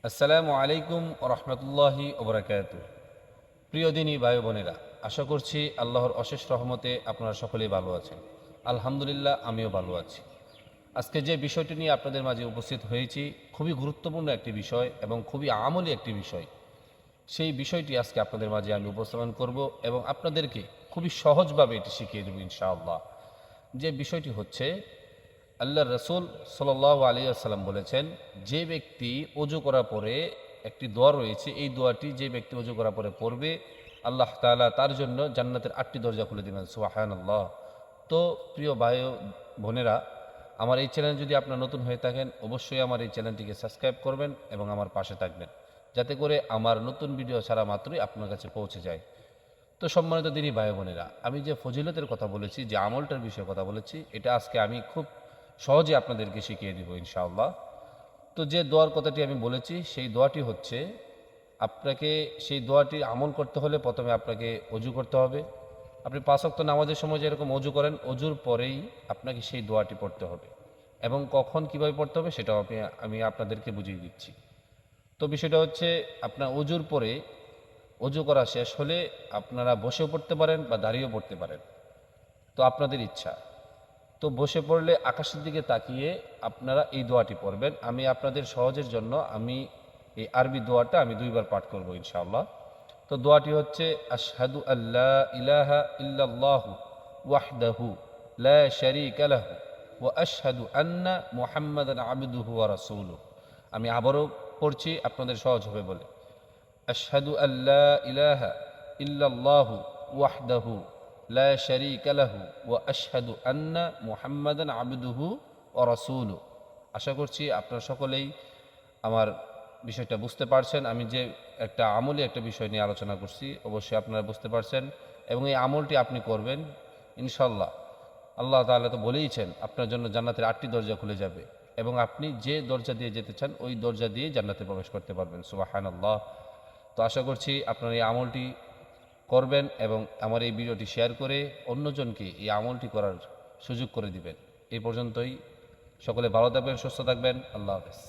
আসসালামু আলাইকুম রহমতুল্লাহি ওবরাকাতুহ। প্রিয় দিনী ভাই বোনেরা, আশা করছি আল্লাহর অশেষ রহমতে আপনারা সকলেই ভালো আছেন। আলহামদুলিল্লাহ, আমিও ভালো আছি। আজকে যে বিষয়টি নিয়ে আপনাদের মাঝে উপস্থিত হয়েছি, খুবই গুরুত্বপূর্ণ একটি বিষয় এবং খুবই আমলি একটি বিষয়। সেই বিষয়টি আজকে আপনাদের মাঝে আমি উপস্থাপন করব এবং আপনাদেরকে খুবই সহজভাবে এটি শিখিয়ে দেব ইনশাআল্লাহ। যে বিষয়টি হচ্ছে, আল্লাহর রসুল সাল্লাল্লাহু আলাইহি ওয়াসাল্লাম বলেছেন, যে ব্যক্তি ওযু করার পরে একটি দোয়া রয়েছে, এই দোয়াটি যে ব্যক্তি ওযু করার পরে পড়বে, আল্লাহ তাআলা তার জন্য জান্নাতের 8টি দরজা খুলে দেবেন। সুবহানাল্লাহ। তো প্রিয় ভাই ও বোনেরা, আমার এই চ্যানেল যদি আপনারা নতুন হয়ে থাকেন, অবশ্যই আমার এই চ্যানেলটিকে সাবস্ক্রাইব করবেন এবং আমার পাশে থাকবেন, যাতে করে আমার নতুন ভিডিও ছাড়া মাত্রই আপনার কাছে পৌঁছে যায়। তো সম্মানিত দিনী ভাই বোনেরা, আমি যে ফজিলতের কথা বলেছি, যে আমলটার বিষয়ে কথা বলেছি, এটা আজকে আমি খুব সহজে আপনাদেরকে শিখিয়ে দিব ইনশাআল্লাহ। তো যে দোয়ার কথাটি আমি বলেছি, সেই দোয়াটি হচ্ছে, আপনাকে সেই দোয়াটি আমল করতে হলে প্রথমে আপনাকে অজু করতে হবে। আপনি 5 ওয়াক্ত নামাজের সময় যেরকম অজু করেন, অজুর পরেই আপনাকে সেই দোয়াটি পড়তে হবে এবং কখন কিভাবে পড়তে হবে সেটাও আমি আপনাদেরকে বুঝিয়ে দিচ্ছি। তো বিষয়টা হচ্ছে, আপনার অজুর পরে, অজু করা শেষ হলে আপনারা বসেও পড়তে পারেন বা দাঁড়িয়েও পড়তে পারেন, তো আপনাদের ইচ্ছা। তো বসে পড়লে আকাশের দিকে তাকিয়ে আপনারা এই দোয়াটি পড়বেন। আমি আপনাদের সহজের জন্য আমি এই আরবি দোয়াটা আমি 2বার পাঠ করব ইনশাআল্লাহ। তো দোয়াটি হচ্ছে, আশহাদু আল্লা ইলাহা ইল্লাল্লাহু ওয়াহদাহু লা শারীকা লাহু ওয়া আশহাদু আন্না মুহাম্মাদান আবদুহু ওয়া রাসূলুহু। আমি আবারও পড়ছি আপনাদের সহজ হবে বলে। আশহাদু আল্লা ইলাহা ইল্লাল্লাহু ওয়াহদাহু লা শারীকা লাহু ওয়া আশহাদু আন্না মুহাম্মাদান আবদুহু ওয়া রাসূলুহু। আশা করছি আপনারা সকলেই আমার বিষয়টা বুঝতে পারছেন। আমি যে একটা আমলি একটা বিষয় নিয়ে আলোচনা করছি, অবশ্যই আপনারা বুঝতে পারছেন এবং এই আমলটি আপনি করবেন ইনশাআল্লাহ। আল্লাহ তাআলা তো বলেইছেন, আপনার জন্য জান্নাতের 8টি দরজা খুলে যাবে এবং আপনি যে দরজা দিয়ে যেতে চান ওই দরজা দিয়ে জান্নাতে প্রবেশ করতে পারবেন। সুবহানাল্লাহ। তো আশা করছি আপনারা এই আমলটি করবেন এবং আমার এই ভিডিওটি শেয়ার করে অন্যজনকে এই আমলটি করার সুযোগ করে দিবেন। এই পর্যন্তই। সকলে ভালো থাকবেন, সুস্থ থাকবেন। আল্লাহ হাফেজ।